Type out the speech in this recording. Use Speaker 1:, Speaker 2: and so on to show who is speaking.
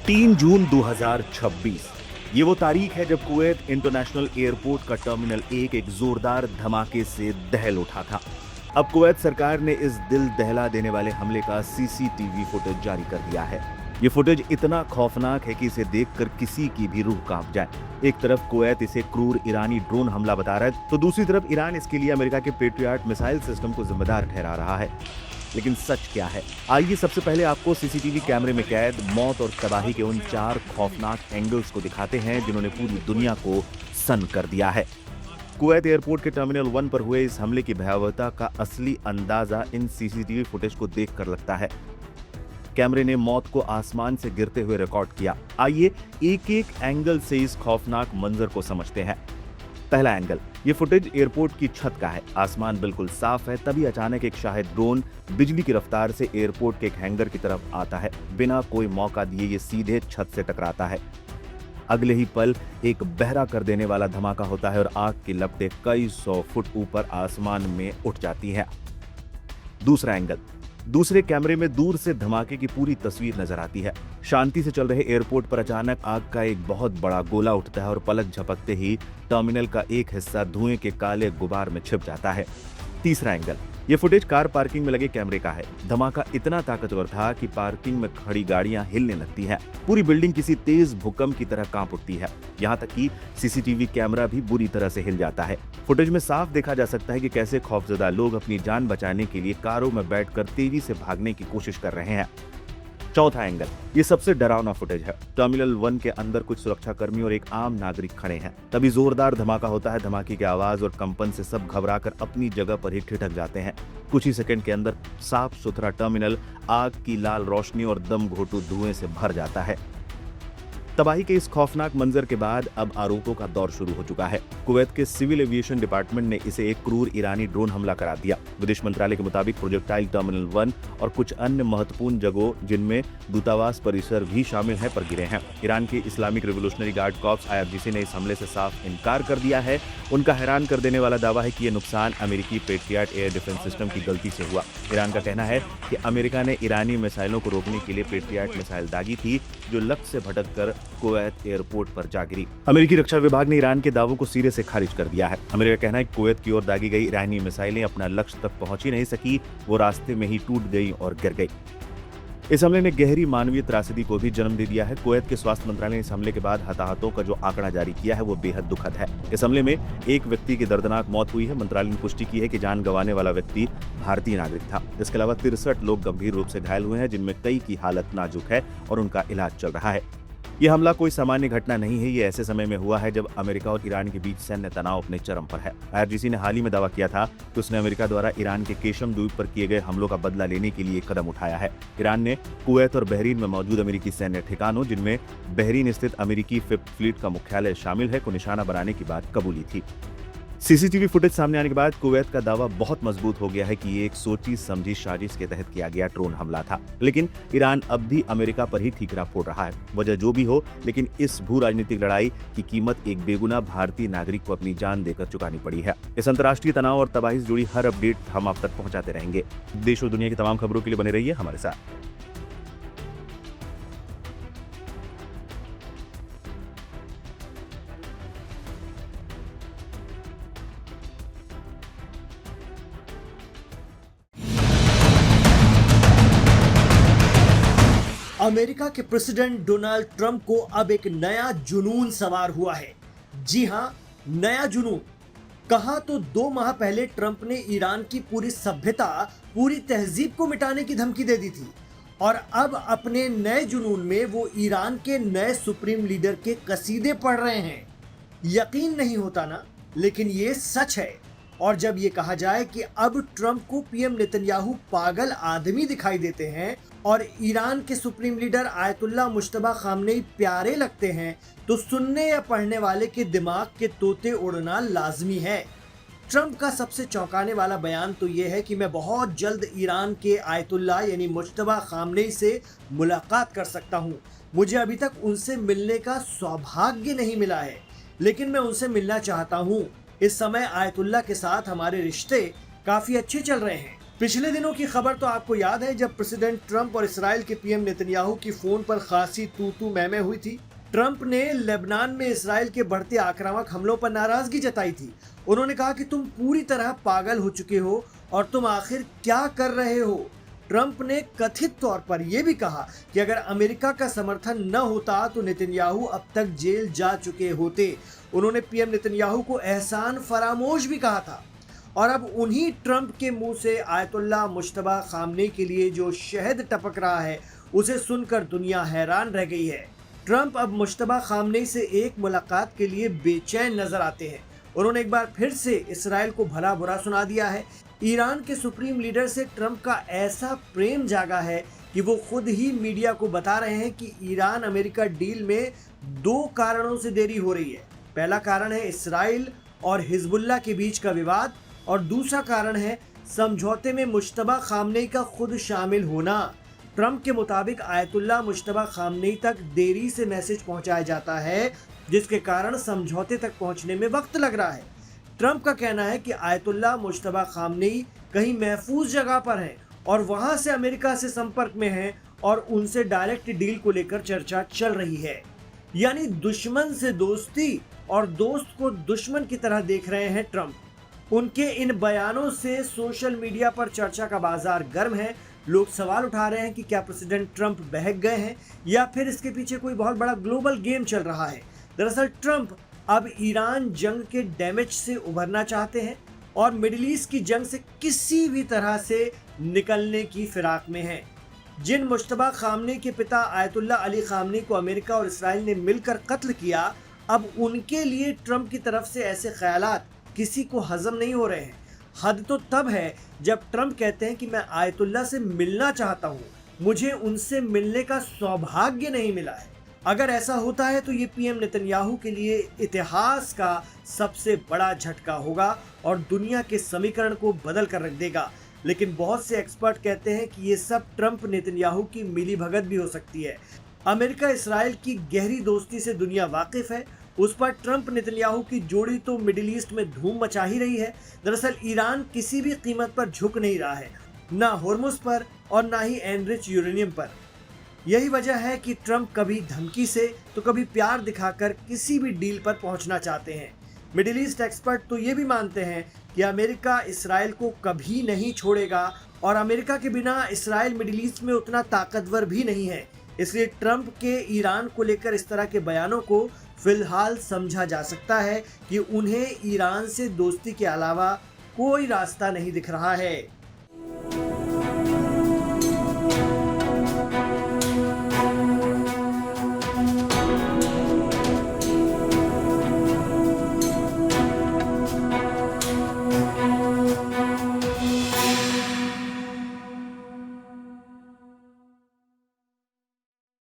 Speaker 1: 3 जून 2026 ये वो तारीख है जब कुवैत इंटरनेशनल एयरपोर्ट का टर्मिनल एक जोरदार धमाके से दहल उठा था। अब कुवैत सरकार ने इस दिल दहला देने वाले हमले का सीसीटीवी फुटेज जारी कर दिया है। ये फुटेज इतना खौफनाक है कि इसे देखकर किसी की भी रूह कांप जाए। एक तरफ कुवैत इसे क्रूर ईरानी ड्रोन हमला बता रहा है, तो दूसरी तरफ ईरान इसके लिए अमेरिका के पेट्रियट मिसाइल सिस्टम को जिम्मेदार ठहरा रहा है। लेकिन सच क्या है? आइए सबसे पहले आपको सीसीटीवी कैमरे में कैद मौत और तबाही के उन 4 खौफनाक एंगल्स को दिखाते हैं जिन्होंने पूरी दुनिया को सन्न कर दिया है। कुवैत एयरपोर्ट के टर्मिनल 1 पर हुए इस हमले की भयावहता का असली अंदाजा इन सीसीटीवी फुटेज को देखकर लगता है। कैमरे ने मौत को आसमान से गिरते हुए रिकॉर्ड किया। आइए एक एक एंगल से इस खौफनाक मंजर को समझते हैं। पहला एंगल, ये फुटेज एयरपोर्ट की छत का है। आसमान बिल्कुल साफ है, तभी अचानक एक शाहिद ड्रोन बिजली की रफ्तार से एयरपोर्ट के एक हैंगर की तरफ आता है। बिना कोई मौका दिए ये सीधे छत से टकराता है। अगले ही पल एक बहरा कर देने वाला धमाका होता है और आग की लपटें कई 100 फुट ऊपर आसमान में उठ जाती हैं। दूसरा एंगल, दूसरे कैमरे में दूर से धमाके की पूरी तस्वीर नजर आती है। शांति से चल रहे एयरपोर्ट पर अचानक आग का एक बहुत बड़ा गोला उठता है और पलक झपकते ही टर्मिनल का एक हिस्सा धुएं के काले गुबार में छिप जाता है। तीसरा एंगल, ये फुटेज कार पार्किंग में लगे कैमरे का है। धमाका इतना ताकतवर था कि पार्किंग में खड़ी गाड़ियां हिलने लगती हैं। पूरी बिल्डिंग किसी तेज भूकंप की तरह कांप उठती है। यहाँ तक कि सीसीटीवी कैमरा भी बुरी तरह से हिल जाता है। फुटेज में साफ देखा जा सकता है कि कैसे खौफजदा लोग अपनी जान बचाने के लिए कारों में बैठकर तेजी से भागने की कोशिश कर रहे हैं। चौथा एंगल, ये सबसे डरावना फुटेज है। टर्मिनल 1 के अंदर कुछ सुरक्षाकर्मी और एक आम नागरिक खड़े हैं। तभी जोरदार धमाका होता है। धमाके की आवाज और कंपन से सब घबराकर अपनी जगह पर ही ठिठक जाते हैं। कुछ ही सेकंड के अंदर साफ सुथरा टर्मिनल आग की लाल रोशनी और दम घोटू धुएं से भर जाता है। तबाही के इस खौफनाक मंजर के बाद अब आरोपों का दौर शुरू हो चुका है। कुवैत के सिविल एविएशन डिपार्टमेंट ने इसे एक क्रूर ईरानी ड्रोन हमला करार दिया। विदेश मंत्रालय के मुताबिक प्रोजेक्टाइल टर्मिनल 1 और कुछ अन्य महत्वपूर्ण जगहों जिनमें दूतावास परिसर भी शामिल है पर गिरे हैं। ईरान के Islamic revolutionary guard corps IRGC ने इस हमले से साफ इनकार कर दिया है। उनका हैरान कर देने वाला दावा है कि यह नुकसान अमेरिकी पेट्रियट एयर डिफेंस सिस्टम की गलती से हुआ। ईरान का कहना है कि अमेरिका ने ईरानी मिसाइलों को रोकने के लिए पेट्रियट मिसाइल दागी थी जो लक्ष्य से भटककर कुवैत एयरपोर्ट पर जा गिरी। अमेरिकी रक्षा विभाग ने ईरान के दावों को सिरे से खारिज कर दिया है। अमेरिका का कहना है कि कुवैत की ओर दागी गई ईरानी मिसाइलें अपना लक्ष्य तक पहुंच ही नहीं सकी, वो रास्ते में ही टूट गई और गिर गई। इस हमले ने गहरी मानवीय त्रासदी को भी जन्म दे दिया है। कुवैत के स्वास्थ्य मंत्रालय ने इस हमले के बाद हताहतों का जो आंकड़ा जारी किया है वो बेहद दुखद है। इस हमले में एक व्यक्ति की दर्दनाक मौत हुई है। मंत्रालय ने पुष्टि की है कि जान गंवाने वाला व्यक्ति भारतीय नागरिक था। इसके अलावा 63 लोग गंभीर रूप से घायल हुए हैं, जिनमें कई की हालत नाजुक है और उनका इलाज चल रहा है। यह हमला कोई सामान्य घटना नहीं है। ये ऐसे समय में हुआ है जब अमेरिका और ईरान के बीच सैन्य तनाव अपने चरम पर है। IRGC ने हाल ही में दावा किया था कि उसने अमेरिका द्वारा ईरान के केशम द्वीप पर किए गए हमलों का बदला लेने के लिए कदम उठाया है। ईरान ने कुवैत और बहरीन में मौजूद अमेरिकी सैन्य ठिकानों, जिनमें बहरीन स्थित अमेरिकी 5th फ्लीट का मुख्यालय शामिल है, को निशाना बनाने की बात कबूली थी। सीसीटीवी फुटेज सामने आने के बाद कुवैत का दावा बहुत मजबूत हो गया है कि ये एक सोची समझी साजिश के तहत किया गया ड्रोन हमला था। लेकिन ईरान अब भी अमेरिका पर ही ठीकरा फोड़ रहा है। वजह जो भी हो, लेकिन इस भू राजनीतिक लड़ाई की कीमत एक बेगुनाह भारतीय नागरिक को अपनी जान देकर चुकानी पड़ी है। इस अंतर्राष्ट्रीय तनाव और तबाही से जुड़ी हर अपडेट हम आप तक पहुंचाते रहेंगे। देश और दुनिया की तमाम खबरों के लिए बने रहिए हमारे साथ।
Speaker 2: अमेरिका के प्रेसिडेंट डोनाल्ड ट्रंप को अब एक नया जुनून सवार हुआ है। जी हां, नया जुनून। कहा तो 2 माह पहले ट्रंप ने ईरान की पूरी सभ्यता, पूरी तहजीब को मिटाने की धमकी दे दी थी और अब अपने नए जुनून में वो ईरान के नए सुप्रीम लीडर के कसीदे पढ़ रहे हैं। यकीन नहीं होता ना, लेकिन ये सच है। और जब ये कहा जाए कि अब ट्रंप को पीएम नेतन्याहू पागल आदमी दिखाई देते हैं और ईरान के supreme leader Ayatollah Mushtaba Khamenei प्यारे लगते हैं, तो सुनने या पढ़ने वाले के दिमाग के तोते उड़ना लाजमी है। ट्रंप का सबसे चौंकाने वाला बयान तो ये है कि मैं बहुत जल्द ईरान के आयतुल्लाह यानी मुश्तबा खामनेई से मुलाकात कर सकता हूँ। मुझे अभी तक उनसे मिलने का सौभाग्य नहीं मिला है, लेकिन मैं उनसे मिलना चाहता हूँ। इस समय आयतुल्लाह के साथ हमारे रिश्ते काफी अच्छे चल रहे हैं। पिछले दिनों की खबर तो आपको याद है, जब प्रेसिडेंट ट्रंप और इसराइल के पीएम नेतन्याहू की फोन पर खासी तू मैं हुई थी। ट्रंप ने लेबनान में इसराइल के बढ़ते आक्रामक हमलों पर नाराजगी जताई थी। उन्होंने कहा कि तुम पूरी तरह पागल हो चुके हो और तुम आखिर क्या कर रहे हो। ट्रंप ने कथित तौर पर यह भी कहा कि अगर अमेरिका का समर्थन न होता तो नेतन्याहू अब तक जेल जा चुके होते। उन्होंने पीएम नेतन्याहू को एहसान फरामोश भी कहा था। और अब उन्हीं ट्रंप के मुंह से आयतुल्लाह मुश्तबा खामनेई के लिए जो शहद टपक रहा है, उसे सुनकर दुनिया हैरान रह गई है। ट्रंप अब मुश्तबा खामनेई से एक मुलाकात के लिए बेचैन नजर आते हैं। उन्होंने एक बार फिर से इसराइल को भला बुरा सुना दिया है। ईरान के सुप्रीम लीडर से ट्रंप का ऐसा प्रेम जागा है कि वो खुद ही मीडिया को बता रहे हैं कि ईरान अमेरिका डील में 2 कारणों से देरी हो रही है। पहला कारण है इसराइल और हिजबुल्लाह के बीच का विवाद, और दूसरा कारण है समझौते में मुश्तबा खामनेई का खुद शामिल होना। ट्रंप के मुताबिक आयतुल्लाह मुश्तबा खामनेई तक देरी से मैसेज पहुंचाया जाता है, जिसके कारण समझौते तक पहुंचने में वक्त लग रहा है। ट्रंप का कहना है कि आयतुल्लाह मुश्तबा खामनेई कहीं महफूज जगह पर हैं और वहां से अमेरिका से संपर्क में हैं और उनसे डायरेक्ट डील को लेकर चर्चा चल रही है। यानी दुश्मन से दोस्ती और दोस्त को दुश्मन की तरह देख रहे हैं ट्रंप। उनके इन बयानों से सोशल मीडिया पर चर्चा का बाजार गर्म है। लोग सवाल उठा रहे हैं कि क्या प्रेसिडेंट ट्रंप बहक गए हैं या फिर इसके पीछे कोई बहुत बड़ा ग्लोबल गेम चल रहा है। दरअसल ट्रंप अब ईरान जंग के डैमेज से उभरना चाहते हैं और मिडिल ईस्ट की जंग से किसी भी तरह से निकलने की फिराक में हैं। जिन मुश्तबा खामनेई के पिता आयतुल्लाह अली खामनेई को अमेरिका और इसराइल ने मिलकर कत्ल किया, अब उनके लिए ट्रंप की तरफ से ऐसे ख्यालात किसी को हजम नहीं हो रहे हैं। हद तो तब है जब ट्रंप कहते हैं कि मैं आयतुल्लाह से मिलना चाहता हूं, मुझे उनसे मिलने का सौभाग्य नहीं मिला है। अगर ऐसा होता है तो ये पीएम नेतन्याहू के लिए इतिहास का सबसे बड़ा झटका होगा और दुनिया के समीकरण को बदल कर रख देगा। लेकिन बहुत से एक्सपर्ट कहते हैं कि ये सब ट्रंप नेतन्याहू की मिलीभगत भी हो सकती है। अमेरिका इसराइल की गहरी दोस्ती से दुनिया वाकिफ है। उस पर ट्रंप नेतन्याहू की जोड़ी तो मिडिल ईस्ट में धूम मचा ही रही है। दरअसल ईरान किसी भी कीमत पर झुक नहीं रहा है, ना होर्मुज पर और ना ही एनरिच यूरेनियम पर। यही वजह है कि ट्रंप कभी धमकी से तो कभी प्यार दिखाकर किसी भी डील पर पहुंचना चाहते हैं। मिडिल ईस्ट एक्सपर्ट तो ये भी मानते हैं कि अमेरिका इसराइल को कभी नहीं छोड़ेगा और अमेरिका के बिना इसराइल मिडिल ईस्ट में उतना ताकतवर भी नहीं है। इसलिए ट्रंप के ईरान को लेकर इस तरह के बयानों को फिलहाल समझा जा सकता है कि उन्हें ईरान से दोस्ती के अलावा कोई रास्ता नहीं दिख रहा है।